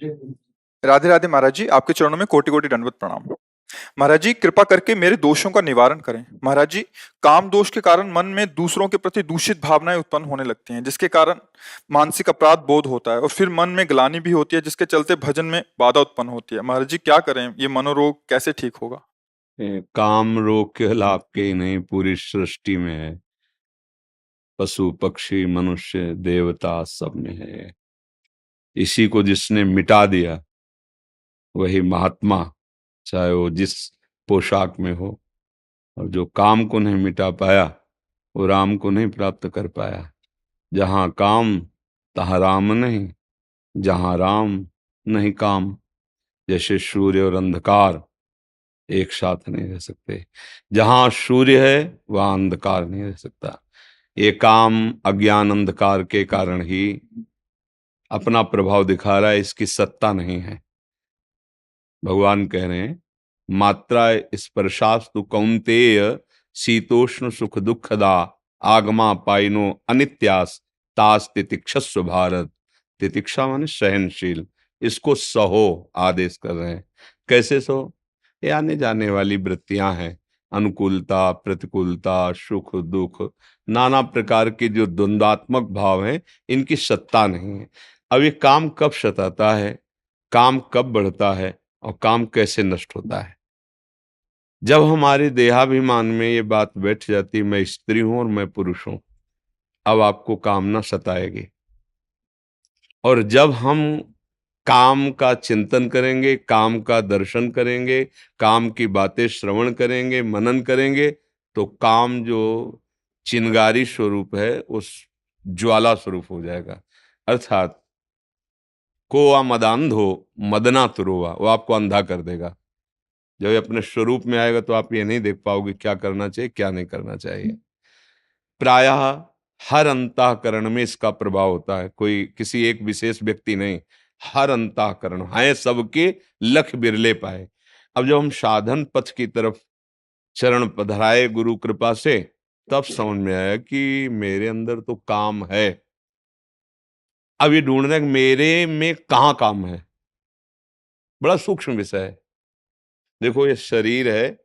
राधे राधे महाराज जी, आपके चरणों में कोटि कोटि दंडवत प्रणाम। महाराज जी, कृपा करके मेरे दोषों का निवारण करें। महाराज जी, काम दोष के कारण मन में दूसरों के प्रति दूषित भावनाएं उत्पन्न होने लगती हैं, जिसके कारण मानसिक अपराध बोध होता है और फिर मन में ग्लानि भी होती है, जिसके चलते भजन में बाधा उत्पन्न होती है। महाराज जी, क्या करें? ये मनोरोग कैसे ठीक होगा? काम रोग केवल आपके ही नहीं, पूरी सृष्टि में है। पशु पक्षी मनुष्य देवता सब में है। इसी को जिसने मिटा दिया वही महात्मा, चाहे वो जिस पोशाक में हो। और जो काम को नहीं मिटा पाया वो राम को नहीं प्राप्त कर पाया। जहां काम तहाँ राम नहीं, जहां राम नहीं काम। जैसे सूर्य और अंधकार एक साथ नहीं रह सकते, जहां सूर्य है वहां अंधकार नहीं रह सकता। ये काम अज्ञान अंधकार के कारण ही अपना प्रभाव दिखा रहा है, इसकी सत्ता नहीं है। भगवान कह रहे हैं, मात्रा स्पर्शास्तु कौन्तेय शीतोष्ण सुख दुखदा आगमा पाइनो अनित्यास तास तितिक्षस्व भारत। तितिक्षा माने सहनशील, इसको सहो आदेश कर रहे हैं। कैसे सहो? ये आने जाने वाली वृत्तियां हैं, अनुकूलता प्रतिकूलता सुख दुख, नाना प्रकार के जो द्वंद्वात्मक भाव हैं, इनकी सत्ता नहीं है। अब ये काम कब सताता है, काम कब बढ़ता है और काम कैसे नष्ट होता है? जब हमारे देहाभिमान में ये बात बैठ जाती, मैं स्त्री हूं और मैं पुरुष हूं, अब आपको कामना सताएगी। और जब हम काम का चिंतन करेंगे, काम का दर्शन करेंगे, काम की बातें श्रवण करेंगे, मनन करेंगे, तो काम जो चिंगारी स्वरूप है उस ज्वाला स्वरूप हो जाएगा। अर्थात कोआ मदांधो मदना तुरोवा, वो आपको अंधा कर देगा। जब ये अपने स्वरूप में आएगा तो आप ये नहीं देख पाओगे क्या करना चाहिए क्या नहीं करना चाहिए। प्रायः हर अंतःकरण में इसका प्रभाव होता है, कोई किसी एक विशेष व्यक्ति नहीं, हर अंतःकरण है सबके, लख बिरले पाए। अब जब हम साधन पथ की तरफ चरण पधराए गुरु कृपा से, तब समझ में आया कि मेरे अंदर तो काम है। अब ये ढूंढना है कि मेरे में कहाँ काम है, बड़ा सूक्ष्म विषय है। देखो, ये शरीर है,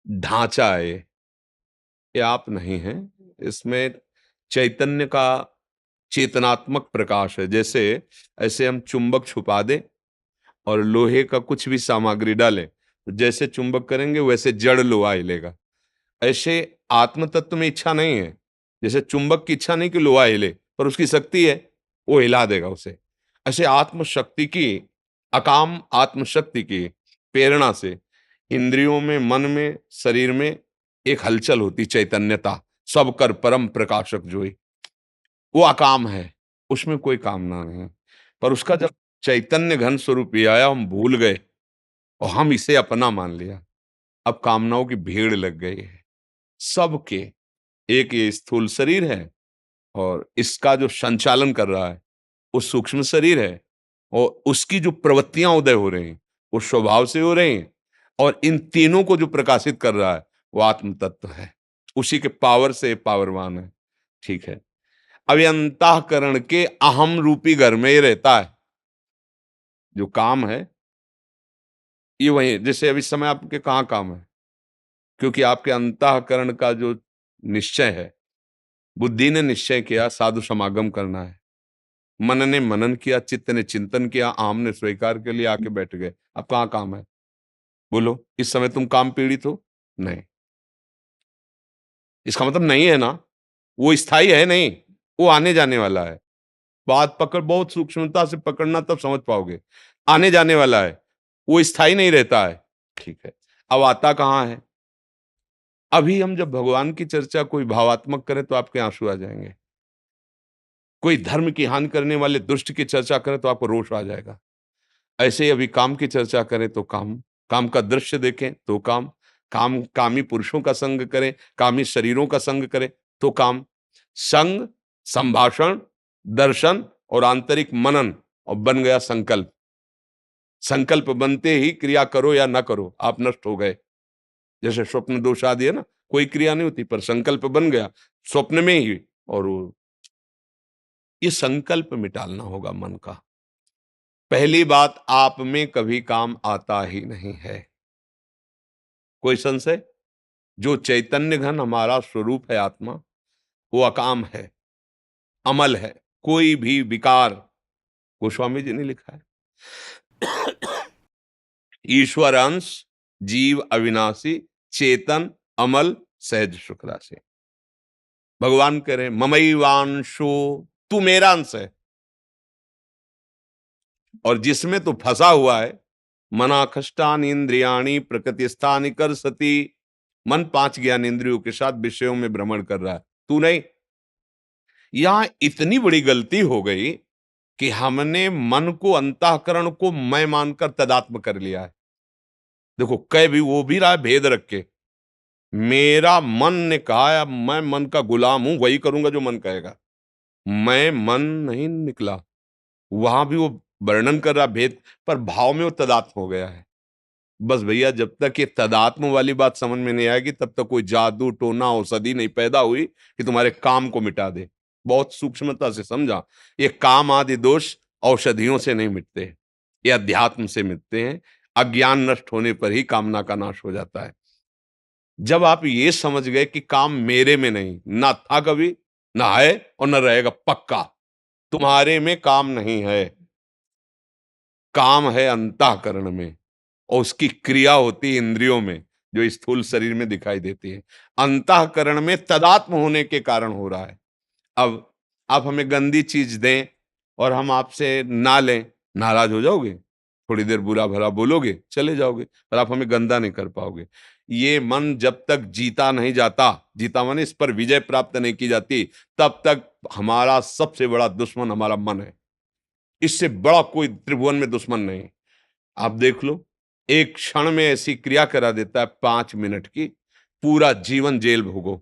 ढांचा है, ये आप नहीं है। इसमें चैतन्य का चेतनात्मक प्रकाश है। जैसे ऐसे हम चुंबक छुपा दें और लोहे का कुछ भी सामग्री डालें, तो जैसे चुंबक करेंगे वैसे जड़ लोहा हिलेगा। ऐसे आत्म तत्व में इच्छा नहीं है। जैसे चुंबक की इच्छा नहीं कि लोहा हिले, पर उसकी शक्ति है, वो हिला देगा उसे। ऐसे आत्मशक्ति की, अकाम आत्मशक्ति की प्रेरणा से इंद्रियों में, मन में, शरीर में एक हलचल होती, चैतन्यता। सब कर परम प्रकाशक जोई, वो अकाम है, उसमें कोई कामना नहीं। पर उसका जब चैतन्य घन स्वरूप ये आया, हम भूल गए और हम इसे अपना मान लिया। अब कामनाओं की भीड़ लग गई है सबके। एक ये स्थूल शरीर है और इसका जो संचालन कर रहा है वो सूक्ष्म शरीर है, और उसकी जो प्रवृत्तियां उदय हो रही हैं वो स्वभाव से हो रही हैं, और इन तीनों को जो प्रकाशित कर रहा है वो आत्म तत्व है। उसी के पावर से पावरवान है। ठीक है, अब ये अंतःकरण के अहम रूपी घर में ये रहता है। जो काम है ये वही, जैसे अभी समय आपके कहाँ काम है, क्योंकि आपके अंतःकरण का जो निश्चय है, बुद्धि ने निश्चय किया साधु समागम करना है, मन ने मनन किया, चित्त ने चिंतन किया, आम ने स्वीकार के लिए आके बैठ गए। अब कहाँ काम है? बोलो, इस समय तुम काम पीड़ित हो? नहीं। इसका मतलब नहीं है ना, वो स्थायी है नहीं, वो आने जाने वाला है। बात पकड़, बहुत सूक्ष्मता से पकड़ना, तब समझ पाओगे। आने जाने वाला है, वो स्थायी नहीं रहता है। ठीक है, अब आता कहाँ है? अभी हम जब भगवान की चर्चा कोई भावात्मक करें तो आपके आंसू आ जाएंगे। कोई धर्म की हानि करने वाले दुष्ट की चर्चा करें तो आपको रोष आ जाएगा। ऐसे ही अभी काम की चर्चा करें तो काम, काम का दृश्य देखें तो काम, काम कामी पुरुषों का संग करें, कामी शरीरों का संग करें तो काम। संग, संभाषण, दर्शन और आंतरिक मनन, और बन गया संकल्प। संकल्प बनते ही क्रिया करो या ना करो, आप नष्ट हो गए। जैसे स्वप्न दोष आदि है ना, कोई क्रिया नहीं होती पर संकल्प बन गया स्वप्न में ही। और ये संकल्प मिटालना होगा मन का। पहली बात, आप में कभी काम आता ही नहीं है। कोई संशय? जो चैतन्य घन हमारा स्वरूप है आत्मा, वो अकाम है, अमल है, कोई भी विकार, गोस्वामी जी ने लिखा है, ईश्वर अंश, जीव अविनाशी, चेतन, अमल, सहज सुख राशि। भगवान कह रहे हैं ममैवांशो, तू मेरा अंश है, और जिसमें तू फंसा हुआ है, मना खष्टान इंद्रियाणी प्रकृति स्थानी कर सती, मन 5 ज्ञान इंद्रियों के साथ विषयों में भ्रमण कर रहा है, तू नहीं। यहां इतनी बड़ी गलती हो गई कि हमने मन को, अंतःकरण को मैं मानकर तदात्म कर लिया है। देखो, कह भी वो भी रहा है भेद रख के, मेरा मन ने कहा है, अब मैं मन का गुलाम हूं, वही करूंगा जो मन कहेगा। मैं मन नहीं निकला, वहां भी वो वर्णन कर रहा भेद, पर भाव में वो तदात्म हो गया है। बस भैया, जब तक ये तदात्म वाली बात समझ में नहीं आएगी, तब तक कोई जादू टोना औषधि नहीं पैदा हुई कि तुम्हारे काम को मिटा दे। बहुत सूक्ष्मता से समझा, ये काम आदि दोष औषधियों से नहीं मिटते, ये अध्यात्म से मिटते हैं। अज्ञान नष्ट होने पर ही कामना का नाश हो जाता है। जब आप ये समझ गए कि काम मेरे में नहीं, ना था कभी, ना है और ना रहेगा, पक्का तुम्हारे में काम नहीं है, काम है अंतःकरण में, और उसकी क्रिया होती है इंद्रियों में, जो स्थूल शरीर में दिखाई देती है। अंतःकरण में तदात्म होने के कारण हो रहा है। अब आप हमें गंदी चीज दें और हम आपसे ना लें, नाराज हो जाओगे, थोड़ी देर बुरा भला बोलोगे, चले जाओगे, पर आप हमें गंदा नहीं कर पाओगे। ये मन जब तक जीता नहीं जाता, जीता माने इस पर विजय प्राप्त नहीं की जाती, तब तक हमारा सबसे बड़ा दुश्मन हमारा मन है। इससे बड़ा कोई त्रिभुवन में दुश्मन नहीं। आप देख लो, एक क्षण में ऐसी क्रिया करा देता है 5 मिनट की, पूरा जीवन जेल भोगो।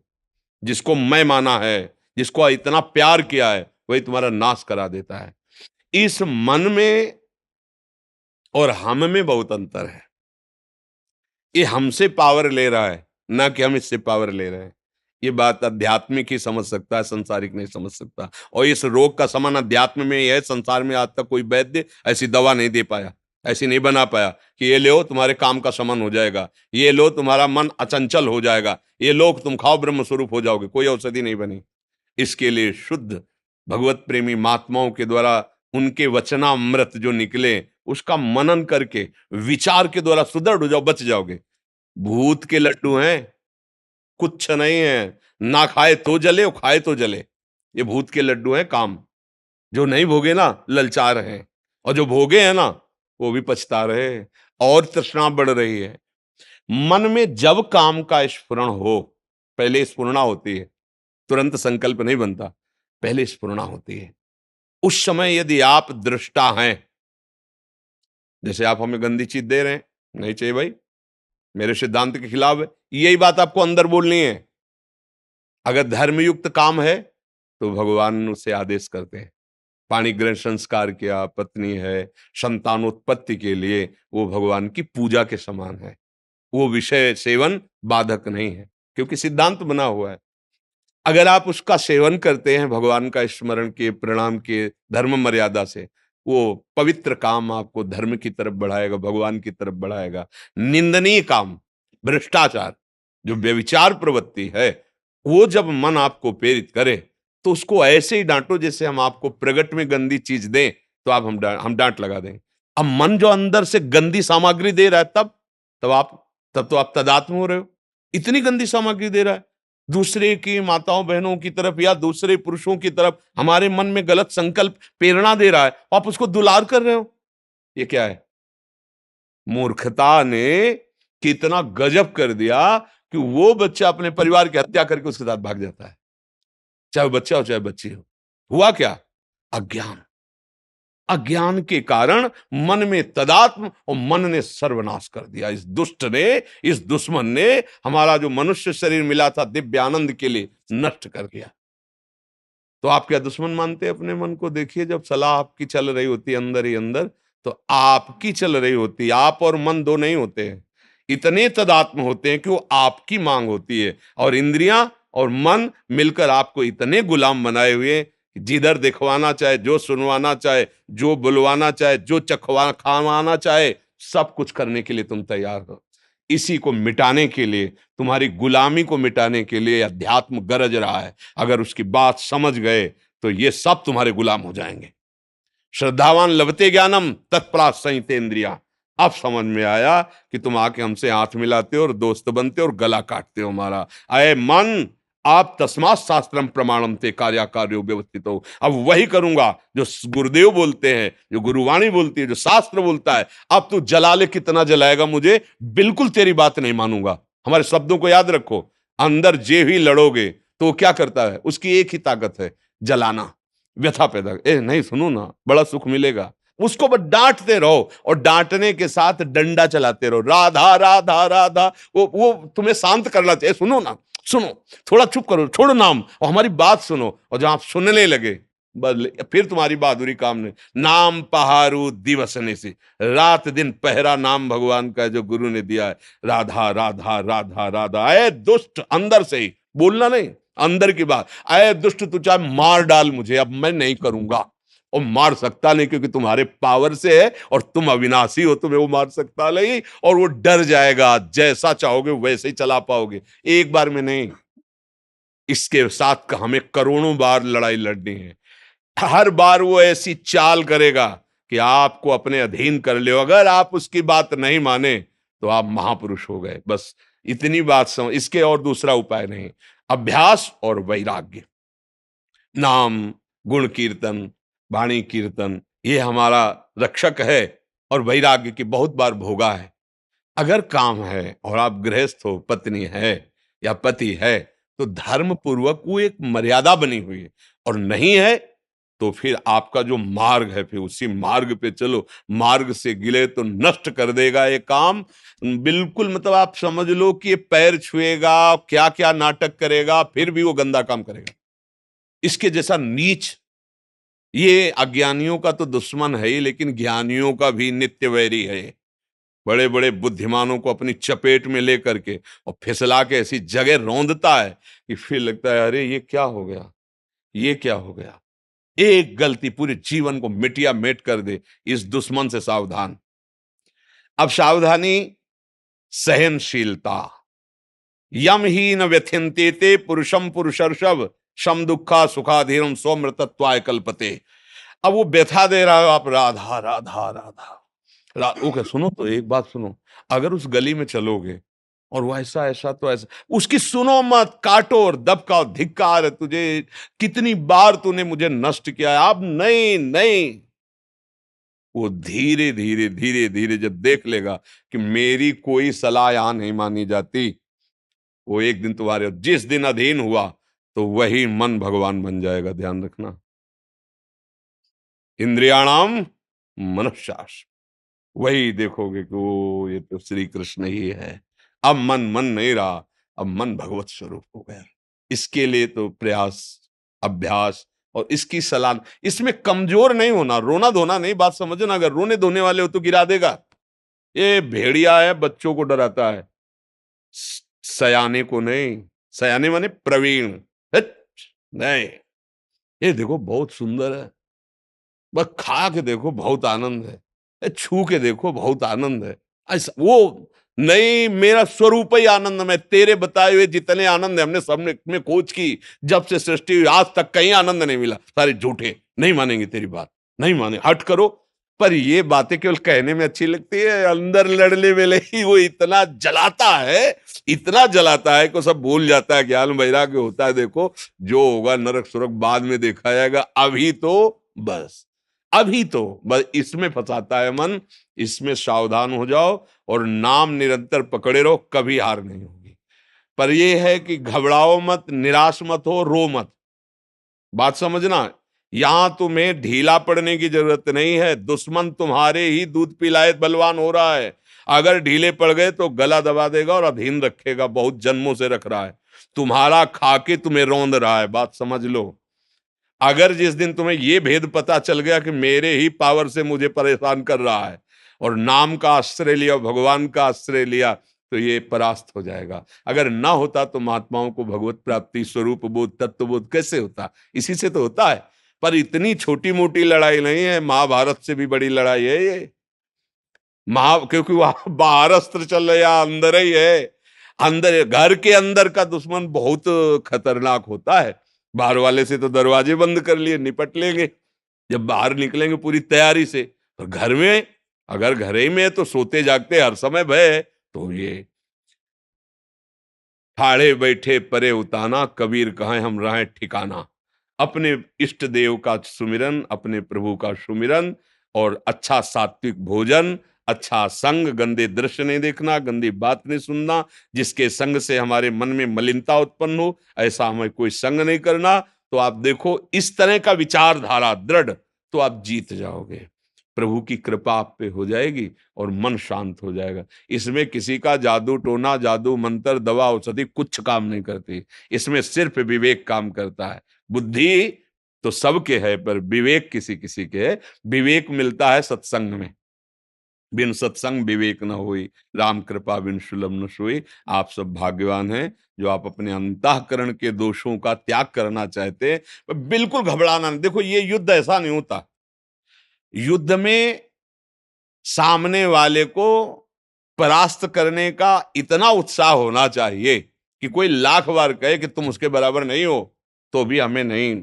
जिसको मैं माना है, जिसको इतना प्यार किया है, वही तुम्हारा नाश करा देता है। इस मन में और हम में बहुत अंतर है। ये हमसे पावर ले रहा है, ना कि हम इससे पावर ले रहे हैं। ये बात आध्यात्मिक ही समझ सकता है, संसारिक नहीं समझ सकता। और इस रोग का समान अध्यात्म में ही है। संसार में आज तक कोई वैद्य ऐसी दवा नहीं दे पाया, ऐसी नहीं बना पाया कि ये लो तुम्हारे काम का समान हो जाएगा, ये लो तुम्हारा मन अचंचल हो जाएगा, ये लो तुम खाओ ब्रह्म स्वरूप हो जाओगे। कोई औषधि नहीं बनी। इसके लिए शुद्ध भगवत प्रेमी महात्माओं के द्वारा उनके वचनामृत जो निकले, उसका मनन करके विचार के द्वारा सुदृढ़ हो जाओ, बच जाओगे। भूत के लड्डू हैं, कुछ नहीं है, ना खाए तो जले और खाए तो जले। ये भूत के लड्डू हैं काम। जो नहीं भोगे ना, ललचा रहे हैं, और जो भोगे हैं ना, वो भी पछता रहे हैं, और तृष्णा बढ़ रही है। मन में जब काम का स्फुरण हो, पहले स्फुरणा होती है, तुरंत संकल्प नहीं बनता, पहले स्फुरणा होती है। उस समय यदि आप दृष्टा हैं, जैसे आप हमें गंदी चीज दे रहे हैं, नहीं चाहिए भाई, मेरे सिद्धांत के खिलाफ है, यही बात आपको अंदर बोलनी है। अगर धर्मयुक्त काम है तो भगवान उसे आदेश करते हैं। पाणी ग्रहण संस्कार किया, पत्नी है, संतानोत्पत्ति के लिए वो भगवान की पूजा के समान है। वो विषय सेवन बाधक नहीं है, क्योंकि सिद्धांत बना हुआ है। अगर आप उसका सेवन करते हैं, भगवान का स्मरण किए, प्रणाम किए, धर्म मर्यादा से, वो पवित्र काम आपको धर्म की तरफ बढ़ाएगा, भगवान की तरफ बढ़ाएगा। निंदनीय काम, भ्रष्टाचार, जो व्यभिचार प्रवृत्ति है, वो जब मन आपको प्रेरित करे, तो उसको ऐसे ही डांटो जैसे हम आपको प्रगट में गंदी चीज दें, तो आप हम डांट लगा दें। अब मन जो अंदर से गंदी सामग्री दे रहा है, तब तो आप तदात्म हो रहे हो। इतनी गंदी सामग्री दे रहा है, दूसरे की माताओं बहनों की तरफ या दूसरे पुरुषों की तरफ हमारे मन में गलत संकल्प प्रेरणा दे रहा है, आप उसको दुलार कर रहे हो। ये क्या है? मूर्खता ने कितना गजब कर दिया कि वो बच्चा अपने परिवार की हत्या करके उसके साथ भाग जाता है, चाहे वो बच्चा हो चाहे बच्ची हो। हुआ क्या? अज्ञान। अज्ञान के कारण मन में तदात्म, और मन ने सर्वनाश कर दिया। इस दुष्ट ने, इस दुश्मन ने हमारा जो मनुष्य शरीर मिला था दिव्य आनंद के लिए, नष्ट कर दिया। तो आप क्या दुश्मन मानते हैं अपने मन को? देखिए, जब सलाह आपकी चल रही होती है अंदर ही अंदर, तो आपकी चल रही होती है। आप और मन दो नहीं होते हैं, इतने तदात्म होते हैं कि वो आपकी मांग होती है, और इंद्रियां और मन मिलकर आपको इतने गुलाम बनाए हुए जिधर दिखवाना चाहे, जो सुनवाना चाहे, जो बुलवाना चाहे, जो चखवा खावाना चाहे, सब कुछ करने के लिए तुम तैयार हो। इसी को मिटाने के लिए, तुम्हारी गुलामी को मिटाने के लिए अध्यात्म गरज रहा है। अगर उसकी बात समझ गए तो ये सब तुम्हारे गुलाम हो जाएंगे। श्रद्धावान लभते ज्ञानम तत्परात संहितेन्द्रिया। अब समझ में आया कि तुम आके हमसे हाथ मिलाते हो और दोस्त बनते हो और गला काटते हो हमारा। अय मन, आप तस्मात् शास्त्रम प्रमाणम ते कार्याकार्यो व्यवस्थित हो। अब वही करूंगा जो गुरुदेव बोलते हैं, जो गुरुवाणी बोलती है, जो शास्त्र बोलता है। अब तू जला ले, कितना जलाएगा मुझे, बिल्कुल तेरी बात नहीं मानूंगा। हमारे शब्दों को याद रखो। अंदर जे भी लड़ोगे तो वो क्या करता है, उसकी एक ही ताकत है, जलाना, व्यथा पैदा। ए नहीं, सुनो ना, बड़ा सुख मिलेगा। उसको बस डांटते रहो और डांटने के साथ डंडा चलाते रहो, राधा राधा राधा। वो तुम्हें शांत करना चाहिए। सुनो ना, सुनो, थोड़ा चुप करो, छोड़ो नाम और हमारी बात सुनो। और जब आप सुनने लगे, बदले फिर तुम्हारी बहादुरी काम नहीं। नाम पहारू दिवसने से, रात दिन पहरा नाम भगवान का जो गुरु ने दिया है। राधा राधा राधा राधा। अय दुष्ट, अंदर से ही बोलना नहीं, अंदर की बात। अय दुष्ट, तू चाहे मार डाल मुझे, अब मैं नहीं करूंगा। और मार सकता नहीं, क्योंकि तुम्हारे पावर से है और तुम अविनाशी हो, तुम्हें वो मार सकता नहीं। और वो डर जाएगा, जैसा चाहोगे वैसे ही चला पाओगे, एक बार में नहीं। इसके साथ हमें करोड़ों बार लड़ाई लड़नी है। हर बार वो ऐसी चाल करेगा कि आपको अपने अधीन कर ले। अगर आप उसकी बात नहीं माने तो आप महापुरुष हो गए। बस इतनी बात समझ, इसके और दूसरा उपाय नहीं। अभ्यास और वैराग्य, नाम, गुण कीर्तन, वाणी कीर्तन, ये हमारा रक्षक है। और वैराग्य की बहुत बार भोगा है। अगर काम है और आप गृहस्थ हो, पत्नी है या पति है, तो धर्म पूर्वक वो एक मर्यादा बनी हुई है। और नहीं है तो फिर आपका जो मार्ग है, फिर उसी मार्ग पे चलो। मार्ग से गिले तो नष्ट कर देगा ये काम। बिल्कुल, मतलब आप समझ लो कि ये पैर छुएगा, क्या क्या नाटक करेगा, फिर भी वो गंदा काम करेगा। इसके जैसा नीच, ये अज्ञानियों का तो दुश्मन है ही, लेकिन ज्ञानियों का भी नित्य वैरी है। बड़े बड़े बुद्धिमानों को अपनी चपेट में लेकर के और फिसला के ऐसी जगह रौंदता है कि फिर लगता है अरे ये क्या हो गया, ये क्या हो गया। एक गलती पूरे जीवन को मिटिया मेट कर दे। इस दुश्मन से सावधान। अब सावधानी, सहनशीलता। यम ही न व्यथिन्ते ते पुरुषम पुरुषर्षभ शम दुखा सुखाधीरम स्वमृतत्वाय कल्पते। अब वो व्यथा दे रहा है, आप राधा राधा राधा ओके, सुनो तो एक बात सुनो। अगर उस गली में चलोगे और वो ऐसा ऐसा तो ऐसा, उसकी सुनो मत, काटो और दबकाओ। धिक्कार है तुझे, कितनी बार तूने मुझे नष्ट किया है। अब नहीं नहीं। वो धीरे धीरे धीरे धीरे जब देख लेगा कि मेरी कोई सलाह यहां नहीं मानी जाती, वो एक दिन तुम्हारे, जिस दिन अधीन हुआ तो वही मन भगवान बन जाएगा। ध्यान रखना। इंद्रियाणाम मनश्शास, वही देखोगे कि वो ये तो श्री कृष्ण ही है। अब मन नहीं रहा, अब मन भगवत स्वरूप हो गया। इसके लिए तो प्रयास, अभ्यास और इसकी सलाह। इसमें कमजोर नहीं होना, रोना धोना नहीं, बात समझना। अगर रोने धोने वाले हो तो गिरा देगा। ये भेड़िया है, बच्चों को डराता है, सयाने को नहीं। सयाने माने प्रवीण। हट, नहीं। ये देखो बहुत सुंदर है, बस खा के देखो बहुत आनंद है, छू के देखो बहुत आनंद है। ऐसा वो नहीं, मेरा स्वरूप ही आनंद में। तेरे बताए हुए जितने आनंद है, हमने सबने में खोज की, जब से सृष्टि हुई आज तक कहीं आनंद नहीं मिला। सारे झूठे, नहीं मानेंगे तेरी बात, नहीं माने, हट करो। पर ये बातें केवल कहने में अच्छी लगती है, अंदर लड़ने वेले ही वो इतना जलाता है, इतना जलाता है कि सब भूल जाता है। ज्ञान वैराग्य होता है। देखो जो होगा नरक सुरक बाद में देखा जाएगा, अभी तो बस, अभी तो बस इसमें फंसाता है मन। इसमें सावधान हो जाओ और नाम निरंतर पकड़े रहो, कभी हार नहीं होगी। पर यह है कि घबराओ मत, निराश मत हो, रो मत। बात समझना, यहां तुम्हें ढीला पड़ने की जरूरत नहीं है। दुश्मन तुम्हारे ही दूध पिलाए बलवान हो रहा है। अगर ढीले पड़ गए तो गला दबा देगा और अधीन रखेगा। बहुत जन्मों से रख रहा है, तुम्हारा खा के तुम्हें रौंद रहा है। बात समझ लो। अगर जिस दिन तुम्हें यह भेद पता चल गया कि मेरे ही पावर से मुझे परेशान कर रहा है, और नाम का आश्रय लिया, भगवान का आश्रय लिया, तो ये परास्त हो जाएगा। अगर ना होता तो महात्माओं को भगवत प्राप्ति, स्वरूप बोध, तत्व बोध कैसे होता? इसी से तो होता है। पर इतनी छोटी मोटी लड़ाई नहीं है, महाभारत से भी बड़ी लड़ाई है ये। क्योंकि वहां बाहर अस्त्र चल रहे या अंदर ही है। अंदर, घर के अंदर का दुश्मन बहुत खतरनाक होता है। बाहर वाले से तो दरवाजे बंद कर लिए, निपट लेंगे, जब बाहर निकलेंगे पूरी तैयारी से। और घर में, अगर घर ही में है तो सोते जागते हर समय भय है। तो ये ठाड़े बैठे परे उताना, कबीर कहें हम रहें ठिकाना। अपने इष्ट देव का सुमिरन, अपने प्रभु का सुमिरन, और अच्छा सात्विक भोजन, अच्छा संग, गंदे दृश्य नहीं देखना, गंदी बात नहीं सुनना, जिसके संग से हमारे मन में मलिनता उत्पन्न हो ऐसा हमें कोई संग नहीं करना। तो आप देखो इस तरह का विचारधारा दृढ़, तो आप जीत जाओगे, प्रभु की कृपा आप पे हो जाएगी और मन शांत हो जाएगा। इसमें किसी का जादू टोना, जादू मंत्र, दवा औषधि कुछ काम नहीं करती। इसमें सिर्फ विवेक काम करता है। बुद्धि तो सबके है, पर विवेक किसी किसी के है। विवेक मिलता है सत्संग में। बिन सत्संग विवेक न होई, राम कृपा बिन सुलभ न सोई। आप सब भाग्यवान हैं जो आप अपने अंतःकरण के दोषों का त्याग करना चाहते हैं। बिल्कुल घबराना नहीं। देखो ये युद्ध ऐसा नहीं होता। युद्ध में सामने वाले को परास्त करने का इतना उत्साह होना चाहिए कि कोई लाख बार कहे कि तुम उसके बराबर नहीं हो, तो भी हमें नहीं।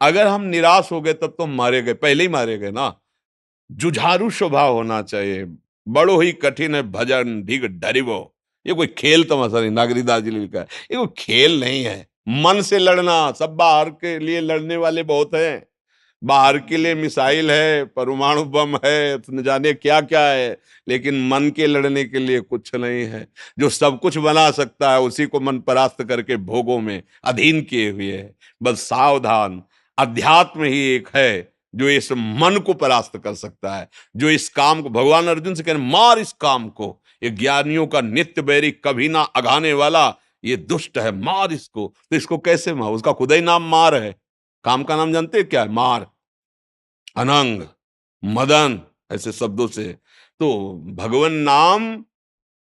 अगर हम निराश हो गए तब तो मारे गए, पहले ही मारे गए ना। जुझारू स्वभाव होना चाहिए। बड़ो ही कठिन है भजन ढिग डरिवो। ये कोई खेल तमाशा नहीं, नागरीदास जी ने लिखा है, ये कोई खेल नहीं है। मन से लड़ना, सब बाहर के लिए लड़ने वाले बहुत हैं। बाहर के लिए मिसाइल है, परमाणु बम है, न जाने क्या क्या है, लेकिन मन के लड़ने के लिए कुछ नहीं है। जो सब कुछ बना सकता है उसी को मन परास्त करके भोगों में अधीन किए हुए है। बस सावधान, अध्यात्म ही एक है जो इस मन को परास्त कर सकता है, जो इस काम को, भगवान अर्जुन से कह रहे मार इस काम को, ये ज्ञानियों का नित्य बैरी, कभी ना अघाने वाला, ये दुष्ट है, मार इसको। तो इसको कैसे मार? उसका खुदा ही नाम मार है। काम का नाम जानते हैं क्या है? मार, अनंग, मदन, ऐसे शब्दों से। तो भगवान नाम,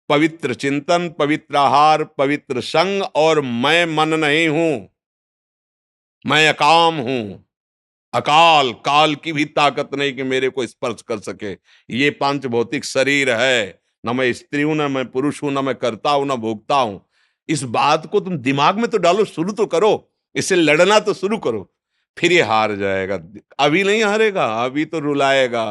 पवित्र चिंतन, पवित्र आहार, पवित्र संग, और मैं मन नहीं हूं, मैं अकाम हूं। अकाल, काल की भी ताकत नहीं कि मेरे को स्पर्श कर सके। ये पांच भौतिक शरीर है, न मैं स्त्री हूं, न मैं पुरुष हूं, न मैं करता हूं, न भोगता हूं। इस बात को तुम दिमाग में तो डालो, शुरू तो करो, इससे लड़ना तो शुरू करो, फिर ये हार जाएगा। अभी नहीं हारेगा, अभी तो रुलाएगा।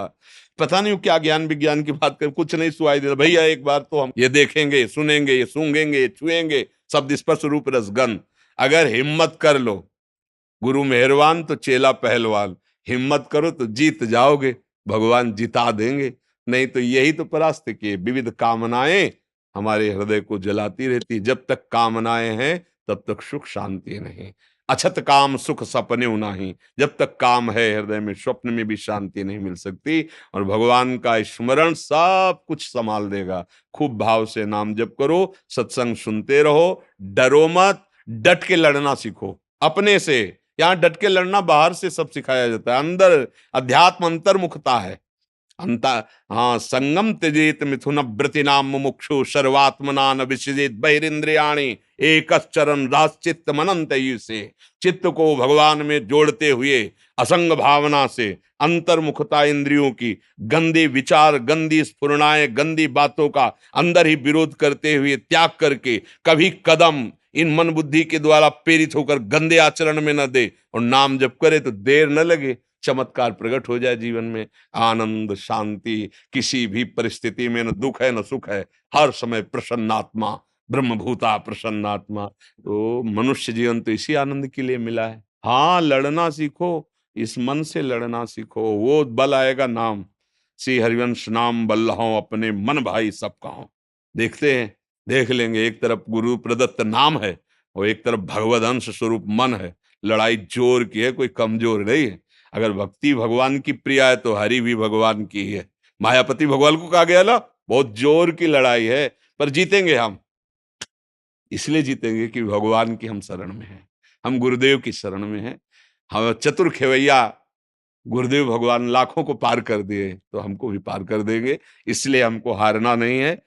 पता नहीं क्या ज्ञान विज्ञान की बात कर, कुछ नहीं सुनाई देता भैया। एक बार तो हम ये देखेंगे, सुनेंगे, ये सूंघेंगे, ये छुएंगे, शब्द स्पर्श रूप रसगंध। अगर हिम्मत कर लो, गुरु मेहरबान तो चेला पहलवान, हिम्मत करो तो जीत जाओगे, भगवान जिता देंगे। नहीं तो यही तो परास्त किए, विविध कामनाएं हमारे हृदय को जलाती रहती। जब तक कामनाएं हैं तब तक सुख शांति नहीं। अछत काम सुख सपने नहीं, जब तक काम है हृदय में स्वप्न में भी शांति नहीं मिल सकती। और भगवान का स्मरण सब कुछ संभाल देगा। खूब भाव से नाम जप करो, सत्संग सुनते रहो, डरो मत, डट के लड़ना सीखो अपने से। यहाँ डट के लड़ना बाहर से सब सिखाया जाता है, अंदर अध्यात्म अंतर्मुखता है। अंता हाँ, संगम त्यजेत मिथुन व्रति नाम मुमुक्षु सर्वात्मना न विसृजेत बहिरिंद्रियाणि एकश्चरन राश्चित्त मनंत से। चित्त को भगवान में जोड़ते हुए असंग भावना से, अंतर्मुखता इंद्रियों की, गंदे विचार, गंदी स्फुरणाएं, गंदी बातों का अंदर ही विरोध करते हुए त्याग करके कभी कदम इन मन बुद्धि के द्वारा प्रेरित होकर गंदे आचरण में न दे, और नाम जप करे तो देर न लगे, चमत्कार प्रकट हो जाए जीवन में। आनंद, शांति, किसी भी परिस्थिति में न दुख है न सुख है, हर समय प्रसन्नात्मा, ब्रह्मभूता प्रसन्नात्मा। तो मनुष्य जीवन तो इसी आनंद के लिए मिला है। हाँ, लड़ना सीखो, इस मन से लड़ना सीखो, वो बल आएगा नाम। श्री हरिवंश नाम बल्लहों अपने मन भाई सब कहो। देखते हैं, देख लेंगे, एक तरफ गुरु प्रदत्त नाम है और एक तरफ भगवद अंश स्वरूप मन है। लड़ाई जोर की है, कोई कमजोर नहीं है। अगर भक्ति भगवान की प्रिय है तो हरि भी भगवान की ही है। मायापति भगवान को कहा गया ना, बहुत जोर की लड़ाई है, पर जीतेंगे हम। इसलिए जीतेंगे कि भगवान की हम शरण में हैं, हम गुरुदेव की शरण में हैं। हम चतुर खेवैया गुरुदेव भगवान लाखों को पार कर दिए, तो हमको भी पार कर देंगे। इसलिए हमको हारना नहीं है,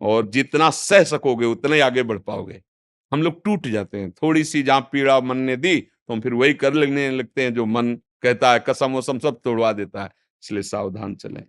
और जितना सह सकोगे उतना ही आगे बढ़ पाओगे। हम लोग टूट जाते हैं, थोड़ी सी जहां पीड़ा मन ने दी तो हम फिर वही कर लेने लगते हैं जो मन कहता है, कसम वसम सब तोड़वा देता है। इसलिए सावधान चलें।